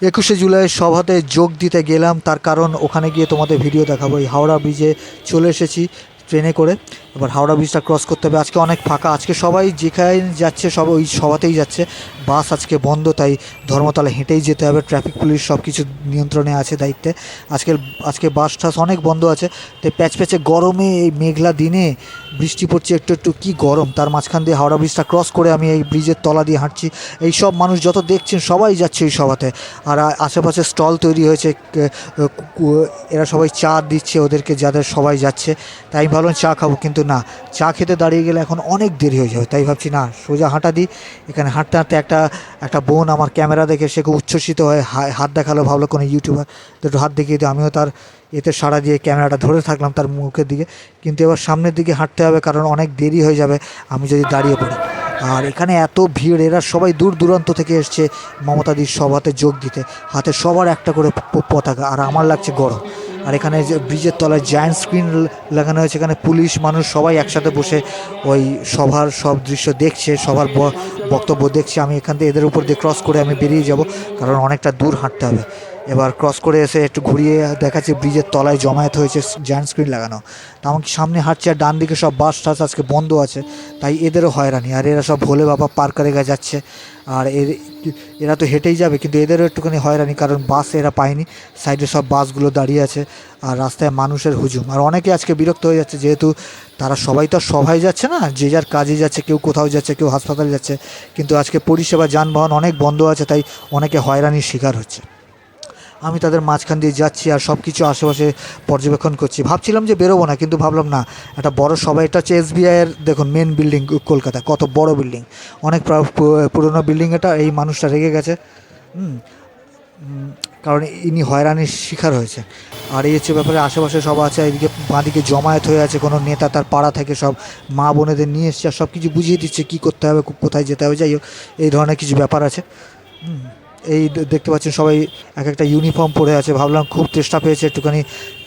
21শে জুলাই সভাতে যোগ দিতে গেলাম, তার কারণ ওখানে গিয়ে তোমাদের ভিডিও দেখাবো। এই হাওড়া ব্রিজে চলে এসেছি ট্রেনে করে। এবার হাওড়া ব্রিজটা ক্রস করতে হবে। আজকে অনেক ফাঁকা, আজকে সবাই যেখানে যাচ্ছে সব ওই সভাতেই যাচ্ছে। বাস আজকে বন্ধ, তাই ধর্মতলা হেঁটেই যেতে হবে। ট্রাফিক পুলিশ সব কিছু নিয়ন্ত্রণে আছে, দায়িত্বে। আজকে বাস টাস অনেক বন্ধ আছে। তাই প্যাচে গরমে এই মেঘলা দিনে বৃষ্টি পড়ছে একটু একটু, কী গরম, তার মাঝখান দিয়ে হাওড়া ব্রিজটা ক্রস করে আমি এই ব্রিজের তলা দিয়ে হাঁটছি। এই সব মানুষ যত দেখছেন সবাই যাচ্ছে এই সভাতে। আর আশেপাশে স্টল তৈরি হয়েছে, এরা সবাই চা দিচ্ছে ওদেরকে, যাদের সবাই যাচ্ছে। তাই আমি ভাবলাম চা খাবো, কিন্তু না, চা খেতে দাঁড়িয়ে গেলে এখন অনেক দেরি হয়ে যাবে। তাই ভাবছি না, সোজা হাঁটা দিই। এখানে হাঁটতে হাঁটতে একটা বোন আমার ক্যামেরা দেখে সে খুব উচ্ছ্বসিত হয়ে হাত দেখালো, ভাবলো কোনো ইউটিউবার, তো একটু হাত দেখিয়ে দিই। আমিও তার এতে সাড়া দিয়ে ক্যামেরাটা ধরে থাকলাম তার মুখের দিকে। কিন্তু এবার সামনের দিকে হাঁটতে হবে, কারণ অনেক দেরি হয়ে যাবে আমি যদি দাঁড়িয়ে পড়ি। আর এখানে এত ভিড়, এরা সবাই দূর দূরান্ত থেকে এসছে মমতাদির সভাতে যোগ দিতে। হাতে সবার একটা করে পতাকা, আর আমার লাগছে গরম। আর এখানে যে ব্রিজের তলায় জায়ান্ট স্ক্রিন লাগানো হয়েছে, এখানে পুলিশ মানুষ সবাই একসাথে বসে ওই সভার সব দৃশ্য দেখছে, সবার বক্তব্য দেখছে। আমি এখান থেকে এদের উপর দিয়ে ক্রস করে আমি বেরিয়ে যাব, কারণ অনেকটা দূর হাঁটতে হবে। এবার ক্রস করে এসে একটু ঘুরিয়ে দেখাচ্ছি ব্রিজের তলায় জমায়েত হয়েছে জায়ান্ট স্ক্রিন লাগানো। তা আমাকে সামনে হাঁটছে, আর ডান দিকে সব বাস টাস আজকে বন্ধ আছে, তাই এদেরও হয়রানি। আর এরা সব ভোলে বাবা পার্কারেগা যাচ্ছে। আর এরা তো হেঁটেই যাবে, কিন্তু এদেরও একটুখানি হয়রানি, কারণ বাস এরা পায়নি। সাইডে সব বাসগুলো দাঁড়িয়ে আছে, আর রাস্তায় মানুষের হুজুম। আর অনেকে আজকে বিরক্ত হয়ে যাচ্ছে, যেহেতু তারা সবাই তো সভায় যাচ্ছে না, যে যার কাজে যাচ্ছে, কেউ কোথাও যাচ্ছে, কেউ হাসপাতালে যাচ্ছে। কিন্তু আজকে পরিষেবা যানবাহন অনেক বন্ধ আছে, তাই অনেকে হয়রানির শিকার হচ্ছে। আমি তাদের মাঝখান দিয়ে যাচ্ছি আর সব কিছু আশেপাশে পর্যবেক্ষণ করছি। ভাবছিলাম যে বেরোবো না, কিন্তু ভাবলাম না, একটা বড় সবাই, এটা হচ্ছে এসবিআইয়ের, দেখুন মেন বিল্ডিং কলকাতা, কত বড় বিল্ডিং, অনেক পুরনো বিল্ডিং এটা। এই মানুষটা রেগে গেছে, কারণ ইনি হয়রানির শিকার হয়েছে। আর এই হচ্ছে ব্যাপারে, আশেপাশে সব আছে, এদিকে বাঁদিকে জমায়েত হয়ে আছে, কোনো নেতা তার পাড়া থেকে সব মা বোনেদের নিয়ে এসছে, আর সব কিছু বুঝিয়ে দিচ্ছে কী করতে হবে, কোথায় যেতে হবে। যাই হোক, এই ধরনের কিছু ব্যাপার আছে। এই দেখতে পাচ্ছেন সবাই এক একটা ইউনিফর্ম পরে আছে। ভাবলাম খুব চেষ্টা পেয়েছে, একটুখানি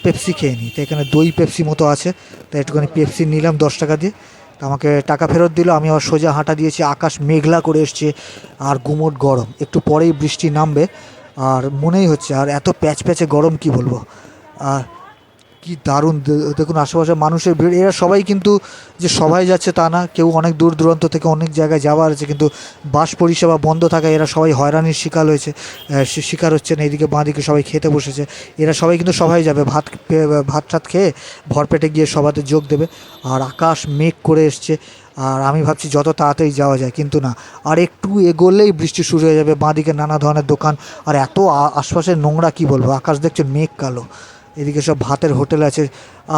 পেপসি খেয়ে নিই। তো এখানে দই পেপসি মতো আছে, তাই একটুখানি পেপসি নিলাম 10 টাকা দিয়ে। তো আমাকে টাকা ফেরত দিল। আমি আবার সোজা হাঁটা দিয়েছি। আকাশ মেঘলা করে এসছে, আর গুমোট গরম, একটু পরেই বৃষ্টি নামবে আর মনেই হচ্ছে। আর এত প্যাচে গরম, কি বলবো। আর কি দারুণ, দেখুন আশেপাশে মানুষের ভিড়। এরা সবাই কিন্তু যে সবাই যাচ্ছে তা না, কেউ অনেক দূর দূরান্ত থেকে অনেক জায়গায় যাওয়ার আছে, কিন্তু বাস পরিষেবা বন্ধ থাকায় এরা সবাই হয়রানির শিকার হচ্ছেন। এইদিকে বাঁদিকে সবাই খেতে বসেছে। এরা সবাই কিন্তু সবাই যাবে, ভাত টাত খেয়ে ভরপেটে গিয়ে সভাতে যোগ দেবে। আর আকাশ মেঘ করে এসছে, আর আমি ভাবছি যত তাড়াতাড়ি যাওয়া যায়, কিন্তু না, আর একটু এগোলেই বৃষ্টি শুরু হয়ে যাবে। বাঁদিকে নানা ধরনের দোকান, আর এত আশপাশে নোংরা, কি বলবো। আকাশ দেখছেন মেঘ কালো, এদিকে সব ভাতের হোটেল আছে।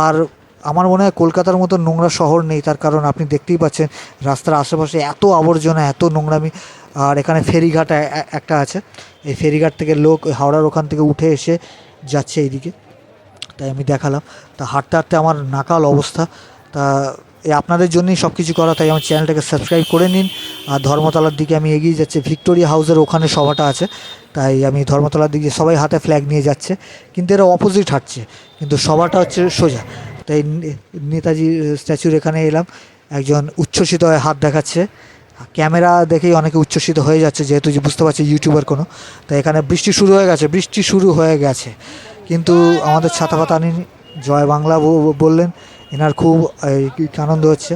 আর আমার মনে হয় কলকাতার মতো নোংরা শহর নেই, তার কারণ আপনি দেখতেই পাচ্ছেন রাস্তার আশেপাশে এত আবর্জনা, এত নোংরামি। আর এখানে ফেরিঘাট একটা আছে, এই ফেরিঘাট থেকে লোক হাওড়ার ওখান থেকে উঠে এসে যাচ্ছে এইদিকে, তাই আমি দেখালাম। তা হাঁটতে হাঁটতে আমার নাকাল অবস্থা। তা আপনাদের জন্যই সব কিছু করা, তাই আমার চ্যানেলটাকে সাবস্ক্রাইব করে নিন। আর ধর্মতলার দিকে আমি এগিয়ে যাচ্ছি, ভিক্টোরিয়া হাউসের ওখানে সভাটা আছে, তাই আমি ধর্মতলার দিকে, সবাই হাতে ফ্ল্যাগ নিয়ে যাচ্ছে, কিন্তু এরা অপোজিট হাঁটছে, কিন্তু সভাটা হচ্ছে সোজা। তাই নেতাজি স্ট্যাচুর এখানে এলাম। একজন উচ্ছ্বসিত হয়ে হাত দেখাচ্ছে, ক্যামেরা দেখেই অনেকে উচ্ছ্বসিত হয়ে যাচ্ছে, যেহেতু যে বুঝতে পারছে ইউটিউবার কোনো। তাই এখানে বৃষ্টি শুরু হয়ে গেছে, কিন্তু আমাদের ছাতা পাতা আনিনি। জয় বাংলা বললেন, এনার খুব আনন্দ হচ্ছে।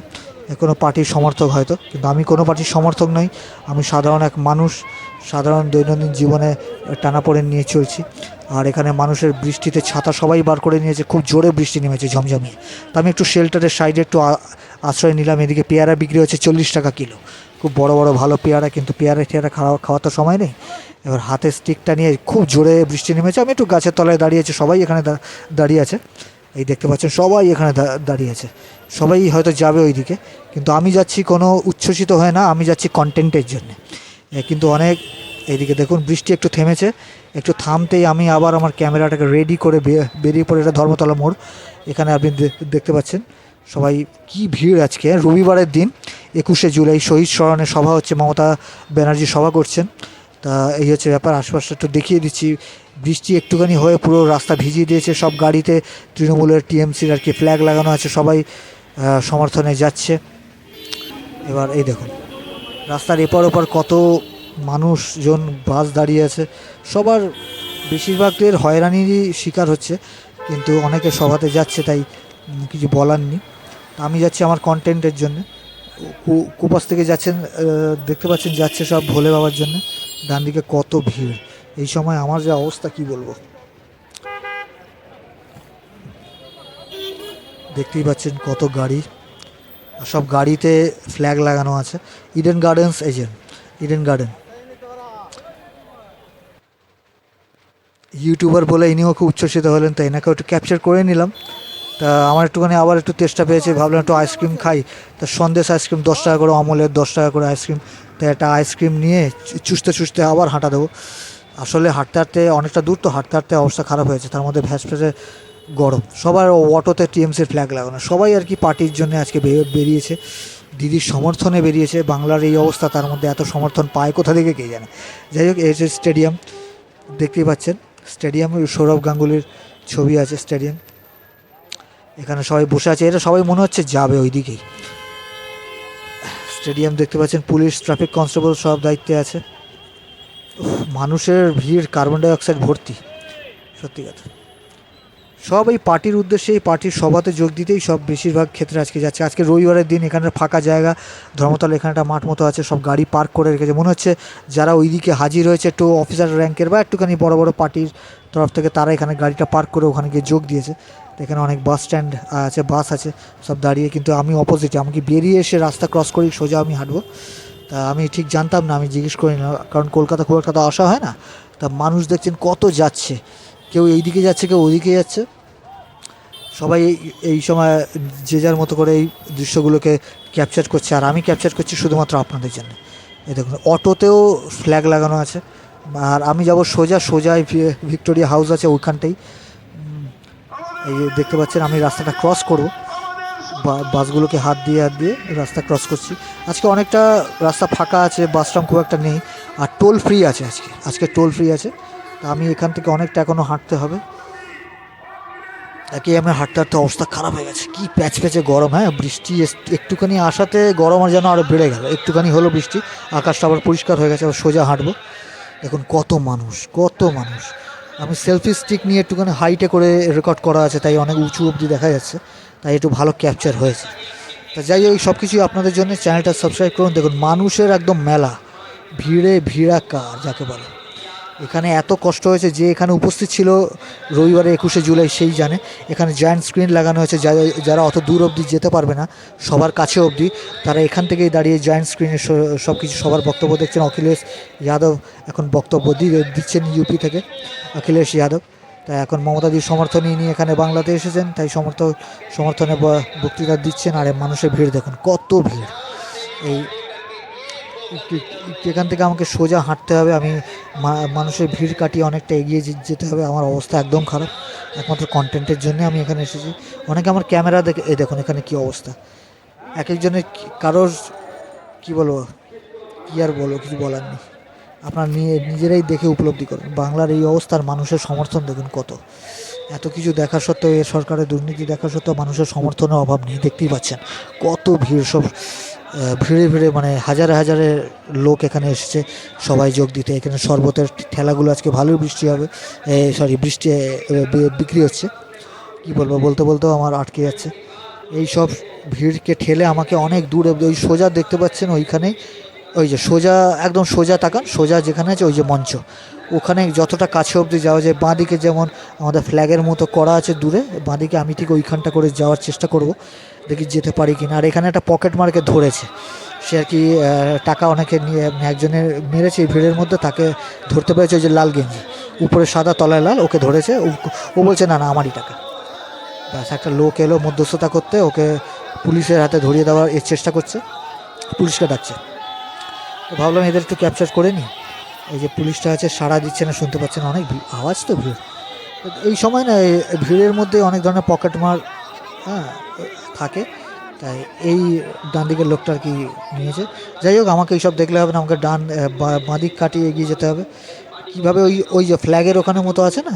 কোনো পার্টির সমর্থক হয়তো, কিন্তু আমি কোনো পার্টির সমর্থক নই। আমি সাধারণ এক মানুষ, সাধারণ দৈনন্দিন জীবনে টানাপোড়েন নিয়ে চলছি। আর এখানে মানুষের বৃষ্টিতে ছাতা সবাই বার করে নিয়েছে, খুব জোরে বৃষ্টি নেমেছে ঝমঝমিয়ে। তো আমি একটু শেল্টারের সাইডে একটু আশ্রয় নিলাম। এদিকে পেয়ারা বিক্রি হচ্ছে 40 টাকা কিলো, খুব বড় বড় ভালো পেয়ারা, কিন্তু পেয়ারা খাওয়ার তো সময় নেই। এবার হাতে স্টিকটা নিয়ে খুব জোরে বৃষ্টি নেমেছে। আমি একটু গাছের তলায় দাঁড়িয়েছি, সবাই এখানে দাঁড়িয়ে আছে। এই দেখতে পাচ্ছেন সবাই এখানে দাঁড়িয়ে আছে, সবাই হয়তো যাবে ওই দিকে, কিন্তু আমি যাচ্ছি কোনো উচ্ছ্বসিত হয় না, আমি যাচ্ছি কন্টেন্টের জন্যে। কিন্তু অনেক, এইদিকে দেখুন বৃষ্টি একটু থেমেছে, একটু থামতেই আমি আবার আমার ক্যামেরাটাকে রেডি করে বেরিয়ে পড়ে। এটা ধর্মতলা মোড়, এখানে আপনি দেখতে পাচ্ছেন সবাই কি ভিড়। আজকে রবিবারের দিন, 21শে জুলাই শহীদ স্মরণে সভা হচ্ছে, মমতা ব্যানার্জি সভা করছেন। তা এই হচ্ছে ব্যাপার। আশপাশটা একটু দেখিয়ে দিচ্ছি। বৃষ্টি একটুখানি হয়ে পুরো রাস্তা ভিজিয়ে দিয়েছে। সব গাড়িতে তৃণমূলের টিএমসির আর কি ফ্ল্যাগ লাগানো আছে, সবাই সমর্থনে যাচ্ছে। এবার এই দেখুন রাস্তার এপার ওপার কত মানুষজন বাস দাঁড়িয়ে আছে, সবার বেশিরভাগের হয়রানিরই শিকার হচ্ছে, কিন্তু অনেকে সভাতে যাচ্ছে, তাই কিছু বলার নেই। আমি যাচ্ছি আমার কন্টেন্টের জন্য। কুপাস থেকে যাচ্ছেন, দেখতে পাচ্ছেন যাচ্ছে সব ভোলে বাবার জন্য। ডান দিকে কত ভিড়, এই সময় আমার যে অবস্থা কি বলবো। দেখতেই পাচ্ছেন কত গাড়ি, সব গাড়িতে ফ্ল্যাগ লাগানো আছে। Eden gardens agent, Eden garden YouTuber বলে ইনিও খুব উচ্ছ্বসিত হলেন, তাই এনাকে একটু ক্যাপচার করে নিলাম। তা আমার একটুখানি আবার একটু তেষ্টা পেয়েছে, ভাবলাম একটু আইসক্রিম খাই। তা সন্দেশ আইসক্রিম 10 টাকা করে, অমলের 10 টাকা করে আইসক্রিম। তাই একটা আইসক্রিম নিয়ে চুষতে চুষতে আবার হাঁটা দেবো। আসলে হাঁটতে হাঁটতে অনেকটা দূর তো, হাঁটতে হাঁটতে অবস্থা খারাপ হয়েছে, তার মধ্যে ভ্যাসভ্যাসে গরম। সবার অটোতে টিএমসির ফ্ল্যাগ লাগানো, সবাই আর কি পার্টির জন্য আজকে বেরিয়েছে, দিদির সমর্থনে বেরিয়েছে। বাংলার এই অবস্থা, তার মধ্যে এত সমর্থন পায় কোথা থেকে কে জানে। যাই হোক, এই যে স্টেডিয়াম দেখতেই পাচ্ছেন, স্টেডিয়াম সৌরভ গাঙ্গুলির ছবি আছে স্টেডিয়াম। এখানে সবাই বসে আছে, এটা সবাই মনে হচ্ছে যাবে ওই দিকেই। স্টেডিয়াম দেখতে পাচ্ছেন, পুলিশ ট্রাফিক কনস্টেবল সব দায়িত্বে আছে। মানুষের ভিড়, কার্বন ডাই অক্সাইড ভর্তি, সত্যি কথা। সব এই পার্টির উদ্দেশ্যে, এই পার্টির সভাতে যোগ দিতেই সব বেশিরভাগ ক্ষেত্রে আজকে যাচ্ছে। আজকে রবিবারের দিন, এখানে ফাঁকা জায়গা, ধর্মতলা এখানে একটা মাঠ মতো আছে, সব গাড়ি পার্ক করে রেখেছে। মনে হচ্ছে যারা ওইদিকে হাজির হয়েছে একটু অফিসার র্যাঙ্কের বা একটুখানি বড় বড় পার্টির তরফ থেকে, তারা এখানে গাড়িটা পার্ক করে ওখানে গিয়ে যোগ দিয়েছে। এখানে অনেক বাস স্ট্যান্ড আছে, বাস আছে সব দাঁড়িয়ে, কিন্তু আমি অপোজিটে, আমাকে বেরিয়ে এসে রাস্তা ক্রস করি সোজা আমি হাঁটবো। তা আমি ঠিক জানতাম না, আমি জিজ্ঞেস করি না, কারণ কলকাতা খুব একটা তো আসা হয় না। তা মানুষ দেখছেন কত যাচ্ছে, কেউ এই দিকে যাচ্ছে, কেউ ওদিকে যাচ্ছে। সবাই এই সময় যে যার মতো করে এই দৃশ্যগুলোকে ক্যাপচার করছে, আর আমি ক্যাপচার করছি শুধুমাত্র আপনাদের জন্য। এই দেখুন, অটোতেও ফ্ল্যাগ লাগানো আছে। আর আমি যাব সোজা সোজা ভিক্টোরিয়া হাউস আছে ওইখানটাই। এই দেখতে পাচ্ছেন, আমি রাস্তাটা ক্রস করব, বাসগুলোকে হাত দিয়ে রাস্তা ক্রস করছি। আজকে অনেকটা রাস্তা ফাঁকা আছে, বাস ট্রাম খুব একটা নেই, আর টোল ফ্রি আছে আজকে টোল ফ্রি আছে। তা আমি এখান থেকে অনেকটা এখনও হাঁটতে হবে। একে আমার হাঁটতে হাঁটতে অবস্থা খারাপ হয়ে গেছে, কি প্যাচ প্যাচে গরম। হ্যাঁ, বৃষ্টি একটুখানি আসাতে গরম আর যেন আরও বেড়ে গেল। একটুখানি হলো বৃষ্টি, আকাশটা আবার পরিষ্কার হয়ে গেছে, আবার সোজা হাঁটবো। দেখুন কত মানুষ, কত মানুষ। আমি সেলফি স্টিক নিয়ে একটুখানি হাইটে করে রেকর্ড করা আছে, তাই অনেক উঁচু অবধি দেখা যাচ্ছে, তাই একটু ভালো ক্যাপচার হয়েছে। তা যাই হোক, সব কিছুই আপনাদের জন্য, চ্যানেলটা সাবস্ক্রাইব করুন। দেখুন মানুষের একদম মেলা, ভিড়ে ভিড়াকার যাকে বলে। এখানে এত কষ্ট হয়েছে, যে এখানে উপস্থিত ছিল রবিবারে 21শে জুলাই সেই জানে। এখানে জায়ান্ট স্ক্রিন লাগানো হয়েছে, যারা অত দূর অবধি যেতে পারবে না, সবার কাছে অবধি, তারা এখান থেকেই দাঁড়িয়ে জায়ান্ট স্ক্রিনে সব কিছু সবার বক্তব্য দেখছেন। অখিলেশ যাদব এখন বক্তব্য দিচ্ছেন ইউপি থেকে, অখিলেশ যাদব। তাই এখন মমতাদির সমর্থন নিয়ে এখানে বাংলাতে এসেছেন, তাই সমর্থনে বক্তৃতা দিচ্ছেন। আর মানুষের ভিড় দেখুন কত ভিড়। এই এখান থেকে আমাকে সোজা হাঁটতে হবে, আমি মানুষের ভিড় কাটিয়ে অনেকটা এগিয়ে যেতে হবে। আমার অবস্থা একদম খারাপ, একমাত্র কন্টেন্টের জন্য আমি এখানে এসেছি। অনেকে আমার ক্যামেরা দেখে, এই দেখুন এখানে কী অবস্থা। এক একজনের কারোর কী বলবো, কী আর বলবো, কিছু বলার নেই। আপনার নিজেরাই দেখে উপলব্ধি করুন বাংলার এই অবস্থার। মানুষের সমর্থন দেখুন কত, এত কিছু দেখা সত্ত্বেও, এ সরকারের দুর্নীতি দেখা সত্ত্বেও মানুষের সমর্থনের অভাব নেই। দেখতেই পাচ্ছেন কত ভিড়, সব ভিড়ে ভিড়ে, মানে হাজারে হাজারে লোক এখানে এসেছে সবাই যোগ দিতে। এখানে শরবতের ঠেলাগুলো আজকে ভালোই বৃষ্টি হবে, বৃষ্টি বিক্রি হচ্ছে। কী বলবো, বলতে বলতেও আমার আটকে যাচ্ছে। এই সব ভিড়কে ঠেলে আমাকে অনেক দূর, ওই সোজা দেখতে পাচ্ছেন ওইখানে, ওই যে সোজা, একদম সোজা তাকান, সোজা যেখানে আছে ওই যে মঞ্চ, ওখানে যতটা কাছে অবধি যাওয়া যায়। বাঁদিকে যেমন আমাদের ফ্ল্যাগের মতো করা আছে দূরে, বাঁদিকে আমি ঠিক ওইখানটা করে যাওয়ার চেষ্টা করব, দেখি যেতে পারি কি না। আর এখানে একটা পকেট মার্কে ধরেছে, সে আর কি টাকা অনেকে নিয়ে, একজনের মেরেছে এই ভিড়ের মধ্যে, তাকে ধরতে পেরেছে। ওই যে লাল গেঞ্জি, উপরে সাদা তলায় লাল, ওকে ধরেছে। ও বলছে না না আমারই টাকা। ব্যাস, একটা লোক এলো মধ্যস্থতা করতে, ওকে পুলিশের হাতে ধরিয়ে দেওয়ার চেষ্টা করছে, পুলিশকে ডাকছে। তো ভাবলাম এদের একটু ক্যাপচার করে নিই। এই যে পুলিশটা আছে, সাড়া দিচ্ছে না, শুনতে পাচ্ছেন অনেক আওয়াজ, তো ভিড়। এই সময় না, ভিড়ের মধ্যে অনেক ধরনের পকেট মার থাকে, তাই এই ডান দিকের লোকটা আর কি নিয়েছে। যাই হোক, আমাকে এইসব দেখলে হবে না, আমাকে বাঁদিক কাটিয়ে এগিয়ে যেতে হবে। কীভাবে, ওই যে ফ্ল্যাগের ওখানে মতো আছে না,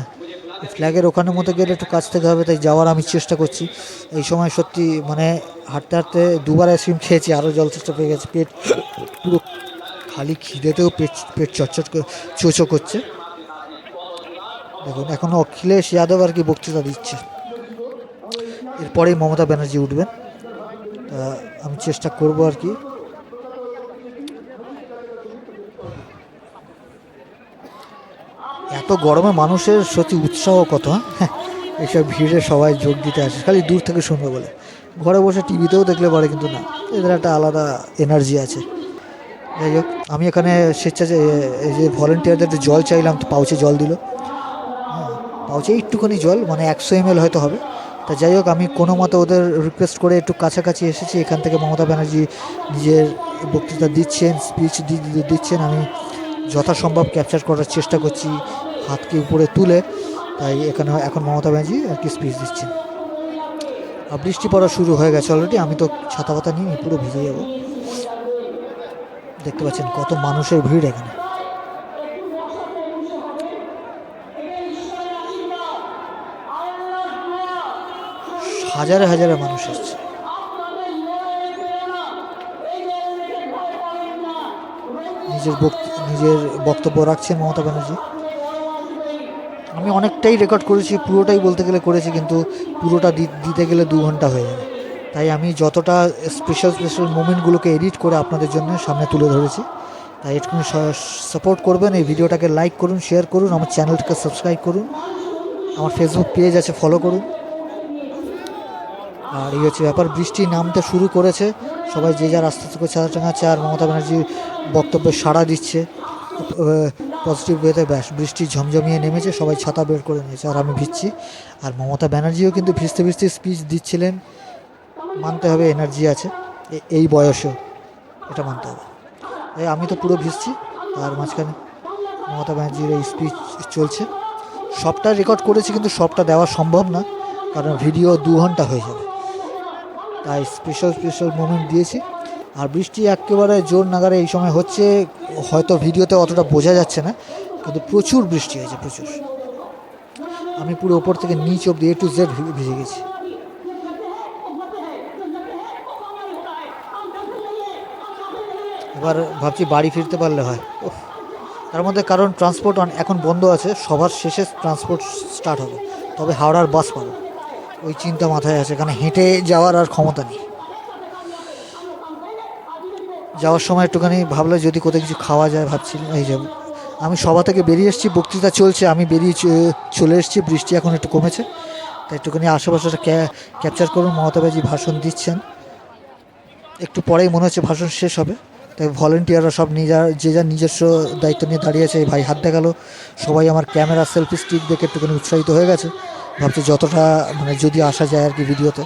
ফ্ল্যাগের ওখানে মতো গেলে একটু কাছ থেকে হবে, তাই যাওয়ার আমি চেষ্টা করছি। এই সময় সত্যি মানে হাঁটতে হাঁটতে দুবার আইসক্রিম খেয়েছি, আরও জল চেষ্টা পেয়ে গেছে, পেট পুরো খালি খিদেতেও পেট পেট চটচট চোচো করছে। দেখুন এখনও অখিলেশ যাদব আর কি বক্তৃতা দিচ্ছে, এরপরেই মমতা ব্যানার্জি উঠবেন। আমি চেষ্টা করব আর কি। এত গরমে মানুষের সত্যি উৎসাহ কত, হ্যাঁ এইসব ভিড়ে সবাই যোগ দিতে আসে খালি দূর থেকে শুনবে বলে। ঘরে বসে টিভিতেও দেখলে পারে, কিন্তু না, এদের একটা আলাদা এনার্জি আছে। যাই হোক, আমি এখানে স্বেচ্ছাসেবী এই যে ভলেন্টিয়ারদের একটু জল চাইলাম, তো পাউচে জল দিল। হ্যাঁ, পাউচে একটুখানি জল, মানে 100 ml হয়তো হবে। তা যাই হোক, আমি কোনো মতে ওদের রিকোয়েস্ট করে একটু কাছাকাছি এসেছি। এখান থেকে মমতা ব্যানার্জি নিজের বক্তৃতা দিচ্ছেন, স্পিচ দিচ্ছেন। আমি যথাসম্ভব ক্যাপচার করার চেষ্টা করছি হাতকে উপরে তুলে। তাই এখানে এখন মমতা ব্যানার্জি আর কি স্পিচ দিচ্ছেন। আর বৃষ্টি পড়া শুরু হয়ে গেছে অলরেডি। আমি তো ছাতা পাতা নিয়ে পুরো ভিজে যাবো। দেখতে পাচ্ছেন কত মানুষের ভিড় এখানে। হাজারে হাজারে মানুষ এসছে। নিজের বক্তব্য রাখছেন মমতা ব্যানার্জি। আমি অনেকটাই রেকর্ড করেছি, পুরোটাই বলতে গেলে করেছি, কিন্তু পুরোটা দিতে গেলে 2 ঘন্টা হয়ে যাবে। তাই আমি যতটা স্পেশাল মোমেন্টগুলোকে এডিট করে আপনাদের জন্য সামনে তুলে ধরেছি। তাই একটু সাপোর্ট করবেন, এই ভিডিওটাকে লাইক করুন, শেয়ার করুন, আমার চ্যানেলটাকে সাবস্ক্রাইব করুন, আমার ফেসবুক পেজ আছে ফলো করুন। আর এই হচ্ছে ব্যাপার। বৃষ্টি নামতে শুরু করেছে, সবাই যে যার আস্তে আস্তে করে ছাতা টাঙাচ্ছে, আর মমতা ব্যানার্জি বক্তব্যে সাড়া দিচ্ছে পজিটিভ ওয়েতে। ব্যাস, বৃষ্টি ঝমঝমিয়ে নেমেছে, সবাই ছাতা বের করে নিয়েছে, আর আমি ভিজছি। আর মমতা ব্যানার্জিও কিন্তু ভিজতে ভিজতে স্পিচ দিচ্ছিলেন। মানতে হবে এনার্জি আছে এই বয়সেও, এটা মানতে হবে। আমি তো পুরো ভিজছি, আর মাঝখানে মমতা ব্যানার্জির এই স্পিচ চলছে। সবটা রেকর্ড করেছি, কিন্তু সবটা দেওয়া সম্ভব না, কারণ ভিডিও 2 ঘন্টা হয়ে যাবে। তাই স্পেশাল মোমেন্ট দিয়েছি। আর বৃষ্টি একেবারে জোর নাগারে এই সময় হচ্ছে, হয়তো ভিডিওতে অতটা বোঝা যাচ্ছে না, কিন্তু প্রচুর বৃষ্টি হয়েছে, প্রচুর। আমি পুরো ওপর থেকে নিচ অব্দি A to Z ভিজে গেছি। এবার ভাবছি বাড়ি ফিরতে পারলে হয়। তার মধ্যে কারণ ট্রান্সপোর্ট এখন বন্ধ আছে, সবার শেষে ট্রান্সপোর্ট স্টার্ট হবে, তবে হাওড়ার বাস পাবো, ওই চিন্তা মাথায় আছে। এখানে হেঁটে যাওয়ার আর ক্ষমতা নেই। যাওয়ার সময় একটুখানি ভাবলে যদি কোথাও কিছু খাওয়া যায় ভাবছিলাম। এই যে আমি সভা থেকে বেরিয়ে এসেছি, বক্তৃতা চলছে, আমি বেরিয়ে চলে এসেছি। বৃষ্টি এখন একটু কমেছে, তাই একটুখানি আশেপাশেটা ক্যাপচার করুন। মমতা ব্যানার্জি ভাষণ দিচ্ছেন, একটু পরেই মনে হচ্ছে ভাষণ শেষ হবে। তাই ভলেন্টিয়াররা সব যে যার নিজস্ব দায়িত্ব নিয়ে দাঁড়িয়েছে। এই ভাই হাত দেখালো, সবাই আমার ক্যামেরা সেলফি স্টিক দেখে একটুখানি উৎসাহিত হয়ে গেছে। ভাবছি যতটা মানে যদি আসা যায় আর কি ভিডিওতে।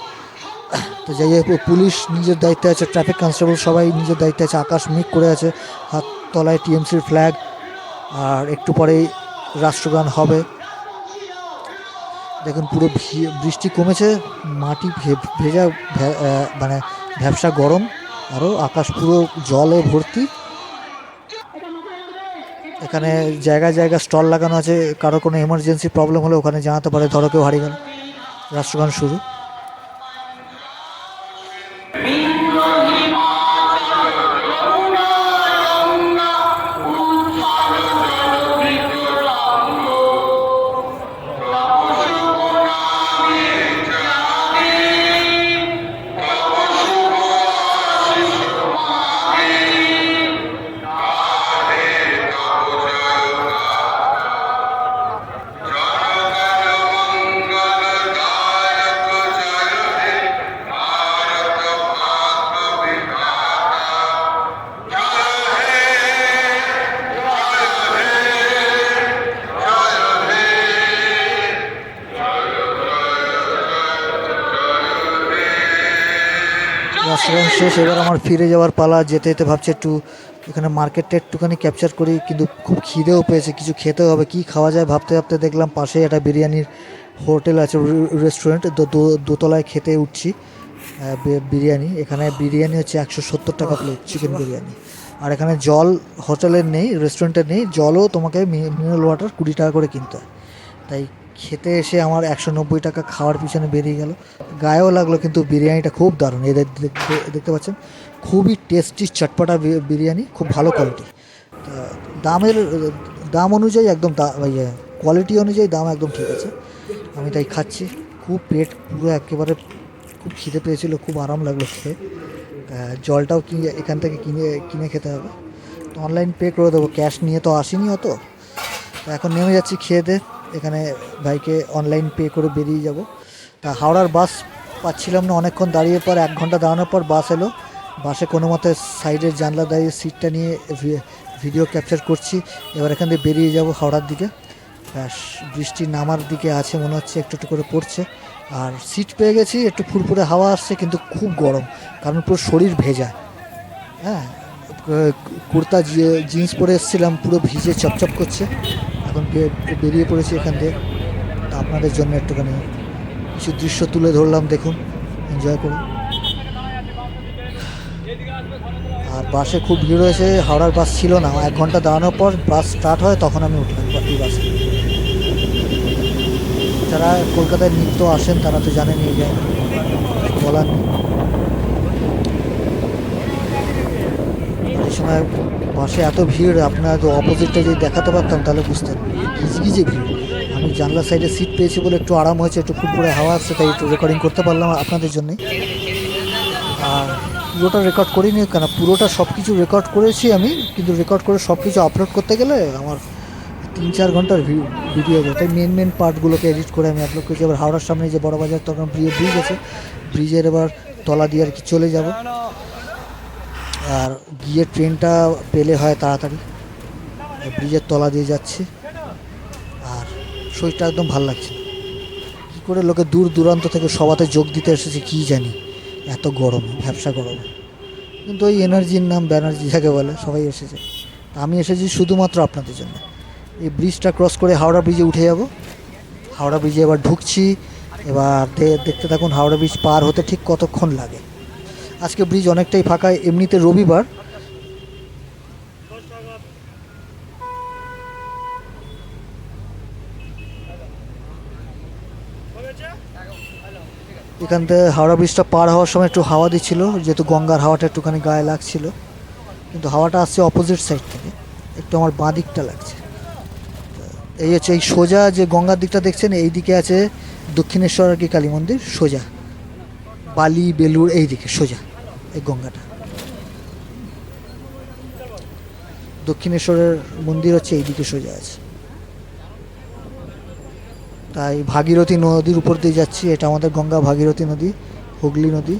তো যাই হোক, পুলিশ নিজের দায়িত্বে আছে, ট্রাফিক কনস্টেবল সবাই নিজের দায়িত্বে আছে। আকাশ মেঘ করে আছে, হাত তলায় টিএমসির ফ্ল্যাগ। আর একটু পরেই রাষ্ট্রগান হবে। দেখুন পুরো বৃষ্টি কমেছে, মাটি ভেজা, মানে ভ্যাবসা গরম, আরও আকাশ পুরো জলে ভর্তি। এখানে জায়গায় জায়গায় স্টল লাগানো আছে, কারো কোনো এমার্জেন্সি প্রবলেম হলে ওখানে জানাতে পারে, ধরো কেউ হারিয়ে গেল। রাষ্ট্রগান শুরু। রাষ্ট্রগান শেষ, এবার আমার ফিরে যাওয়ার পালা। যেতে যেতে ভাবছি একটু এখানে মার্কেটটা একটুখানি ক্যাপচার করি, কিন্তু খুব খিদেও পেয়েছে, কিছু খেতে হবে। কি খাওয়া যায় ভাবতে ভাবতে দেখলাম পাশেই একটা বিরিয়ানির হোটেল আছে, রেস্টুরেন্ট। দোতলায় খেতে উঠছি বিরিয়ানি। এখানে বিরিয়ানি হচ্ছে 170 টাকা প্লেট, চিকেন বিরিয়ানি। আর এখানে জল হোটেলের নেই, রেস্টুরেন্টের নেই, জলও তোমাকে মিনারেল ওয়াটার 20 টাকা করে কিনতে হয়। তাই খেতে এসে আমার 190 টাকা খাওয়ার পিছনে বেরিয়ে গেল। গায়েও লাগলো, কিন্তু বিরিয়ানিটা খুব দারুণ। এদের দেখতে পাচ্ছেন, খুবই টেস্টি চটপটা বিরিয়ানি, খুব ভালো কোয়ালিটি। দামের দাম অনুযায়ী একদম কোয়ালিটি অনুযায়ী দাম একদম ঠিক আছে। আমি তাই খাচ্ছি। খুব পেট পুরো একেবারে, খুব খিদে পেয়েছিল, খুব আরাম লাগলো খেয়ে। জলটাও কিনে এখান থেকে কিনে কিনে খেতে হবে। তো অনলাইন পে করে দেবো, ক্যাশ নিয়ে তো আসিনি অত। এখন নেমে যাচ্ছি খেয়ে দে, এখানে ভাইকে অনলাইন পে করে বেরিয়ে যাব। তা হাওড়ার বাস পাচ্ছিলাম না, অনেকক্ষণ দাঁড়িয়ে পর 1 ঘন্টা দাঁড়ানোর পর বাস এলো। বাসে কোনো মতে সাইডের জানলা দাঁড়িয়ে সিটটা নিয়ে ভিডিও ক্যাপচার করছি। এবার এখান থেকে বেরিয়ে যাব হাওড়ার দিকে। ব্যাস, বৃষ্টি নামার দিকে আছে মনে হচ্ছে, একটু একটু করে পড়ছে। আর সিট পেয়ে গেছি, একটু ফুরফুরে হাওয়া আসছে, কিন্তু খুব গরম, কারণ পুরো শরীর ভেজা। হ্যাঁ, কুর্তা জিন্স পরে এসেছিলাম, পুরো ভিজে চপচপ করছে। এখন বেরিয়ে পড়েছি এখান থেকে। তা আপনাদের জন্য একটুখানি কিছু দৃশ্য তুলে ধরলাম, দেখুন, এনজয় করুন। আর বাসে খুব ভিড় হয়েছে, হাওড়ার বাস ছিল না। 1 ঘন্টা দাঁড়ানোর পর বাস স্টার্ট হয়, তখন আমি উঠলাম এই বাসে। যারা কলকাতায় নিত্য আসেন তারা তো জানেন, এই জায়গা বলার নেই। এই সময় বাসে এত ভিড়, আপনার তো অপোজিটটা যদি দেখাতে পারতাম তাহলে বুঝতেন গিজগিজে ভিড়। আমি জানলার সাইডে সিট পেয়েছি বলে একটু আরাম হয়েছে, একটু ফুটফুটে হাওয়া আসছে, তাই একটু রেকর্ডিং করতে পারলাম আপনাদের জন্যই। আর পুরোটা রেকর্ড করিনি, কেন পুরোটা সব কিছু রেকর্ড করেছি আমি, কিন্তু রেকর্ড করে সব কিছু আপলোড করতে গেলে আমার 3-4 ঘন্টার ভিডিও যায়। তাই মেন পার্টগুলোকে এডিট করে আমি আপলোড করেছি। এবার হাওড়ার সামনে যে বড় বাজার, তখন ব্রিজ আছে, ব্রিজের এবার তলা দিয়ে আর কি চলে যাব। আর গিয়ে ট্রেনটা পেলে হয় তাড়াতাড়ি। ব্রিজের তলা দিয়ে যাচ্ছি, আর শরীরটা একদম ভাল লাগছে। কী করে লোকে দূর দূরান্ত থেকে সবাতে যোগ দিতে এসেছে কী জানি, এত গরমে, ভ্যাবসা গরমে। কিন্তু ওই এনার্জির নাম ব্যানার্জি যাকে বলে, সবাই এসেছে। আমি এসেছি শুধুমাত্র আপনাদের জন্য। এই ব্রিজটা ক্রস করে হাওড়া ব্রিজে উঠে যাব। হাওড়া ব্রিজে এবার ঢুকছি। এবার দেখতে থাকুন হাওড়া ব্রিজ পার হতে ঠিক কতক্ষণ লাগে। আজকে ব্রিজ অনেকটাই ফাঁকা, এমনিতে রবিবার। এখান থেকে হাওড়া ব্রিজটা পার হওয়ার সময় একটু হাওয়া দিচ্ছিল, যেহেতু গঙ্গার হাওয়াটা একটুখানি গায়ে লাগছিল। কিন্তু হাওয়াটা আসছে অপোজিট সাইড থেকে, একটু আমার বাঁ দিকটা লাগছে। এই হচ্ছে এই সোজা যে গঙ্গার দিকটা দেখছেন, এই দিকে আছে দক্ষিণেশ্বর আর কি কালী মন্দির, সোজা বালি বেলুর এই দিকে সোজা এই গঙ্গাটা। দক্ষিণেশ্বরের মন্দির হচ্ছে এই দিকে সোজা আছে। তাই ভাগীরথী নদীর উপর দিয়ে যাচ্ছি। এটা আমাদের গঙ্গা ভাগীরথী নদী, হুগলি নদী।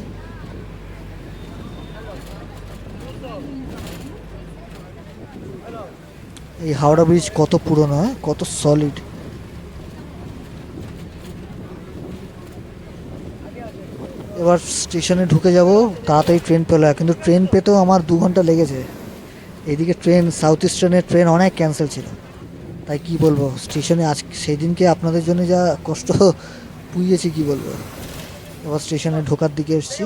এই হাওড়া ব্রিজ কত পুরনো, হয় কত সলিড। এবার স্টেশনে ঢুকে যাব, তাড়াতাড়ি ট্রেন পেলো, কিন্তু ট্রেন পেতেও আমার 2 ঘন্টা লেগেছে। এইদিকে ট্রেন, সাউথ ইস্টার্নের ট্রেন অনেক ক্যান্সেল ছিল। তাই কি বলবো, স্টেশনে আজ সেই দিনকে আপনাদের জন্য যা কষ্ট পুইয়েছি কি বলবো। এবার স্টেশনে ঢোকার দিকে এসছি।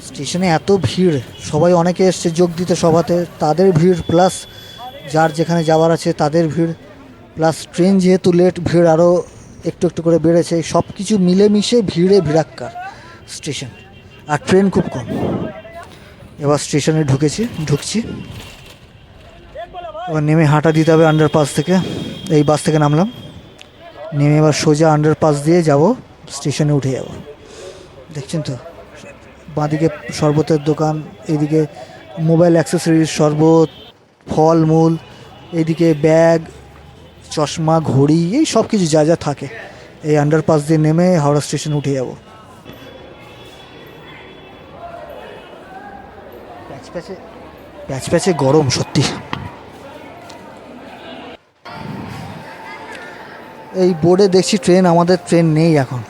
স্টেশনে এত ভিড়, সবাই অনেকে এসছে যোগ দিতে সভাতে, তাদের ভিড় প্লাস যার যেখানে যাওয়ার আছে তাদের ভিড়, প্লাস ট্রেন যেহেতু লেট, ভিড় আরও একটু একটু করে বেড়েছে। সব কিছু মিলেমিশে ভিড়ে ভিড়াক্কার স্টেশন, আর ট্রেন খুব কম। এবার স্টেশনে ঢুকছি। এবার নেমে হাঁটা দিতে হবে আন্ডারপাস থেকে। এই বাস থেকে নামলাম, নেমে এবার সোজা আন্ডারপাস দিয়ে যাব, স্টেশনে উঠে যাব। দেখছেন তো, বাঁদিকে শরবতের দোকান, এইদিকে মোবাইল অ্যাক্সেসরিজ, শরবত, ফলমূল, এইদিকে ব্যাগ, চশমা, ঘড়ি, এই সব কিছু যা যা থাকে। এই আন্ডারপাস দিয়ে নেমে হাওড়া স্টেশনে উঠে যাব। প্যাচ প্যাচে গরম সত্যি। এই বোর্ডে দেখছি ট্রেন, আমাদের ট্রেন নেই এখন।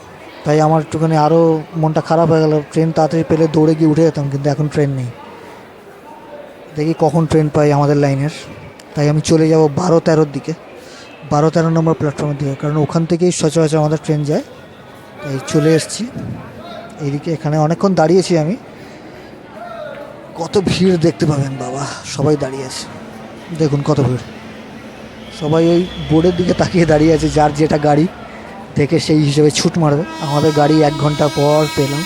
তাই আমার একটুখানি আরও মনটা খারাপ হয়ে গেল। ট্রেন তাড়াতাড়ি পেলে দৌড়ে গিয়ে উঠে যেতাম, কিন্তু এখন ট্রেন নেই। দেখি কখন ট্রেন পাই আমাদের লাইনের। তাই আমি চলে যাব 12-13 দিকে, 12-13 নম্বর প্ল্যাটফর্মের দিকে, কারণ ওখান থেকেই সচরাচর আমাদের ট্রেন যায়। তাই চলে এসেছি এইদিকে। এখানে অনেকক্ষণ দাঁড়িয়েছি আমি। কত ভিড় দেখতে পাবেন বাবা, সবাই দাঁড়িয়ে আছে, দেখুন কত ভিড়। সবাই ওই বোর্ডের দিকে তাকিয়ে দাঁড়িয়ে আছে, যার যেটা গাড়ি দেখে সেই হিসেবে ছুট মারবে। আমাদের গাড়ি 1 ঘন্টা পর পেলাম।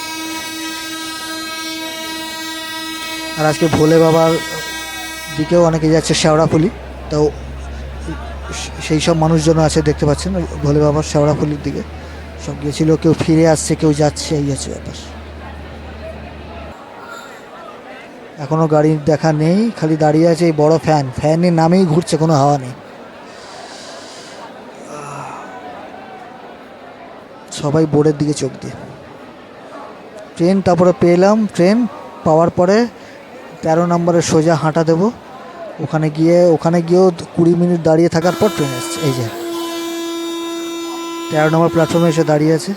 আর আজকে ভোলে বাবার দিকেও অনেকে যাচ্ছে শেওড়াফুলি। তো সেই সব মানুষজন আছে দেখতে পাচ্ছেন ভোলে বাবার শেওড়াফুলির দিকে সব গিয়েছিল, কেউ ফিরে আসছে, কেউ যাচ্ছে, এই আছে ব্যাপার। এখনো গাড়ির দেখা নেই, খালি দাঁড়িয়ে আছে এই বড় ফ্যানের নামেই ঘুরছে, কোনো হাওয়া নেই। সবাই বোর্ডের দিকে চোখ দিয়ে। ট্রেন তারপরে পেলাম, ট্রেন পাওয়ার পরে 13 নম্বরে সোজা হাঁটা দেবো। ওখানে গিয়েও 20 মিনিট দাঁড়িয়ে থাকার পর ট্রেন এসছে। এই যে 13 নম্বর প্ল্যাটফর্মে এসে দাঁড়িয়ে আছে,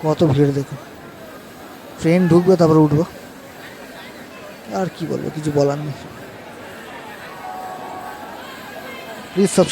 কত ভিড় দেখুন। ট্রেন ঢুকবে তারপরে উঠবো, আর কি বলবো, কিছু বলার নেই। প্লিজ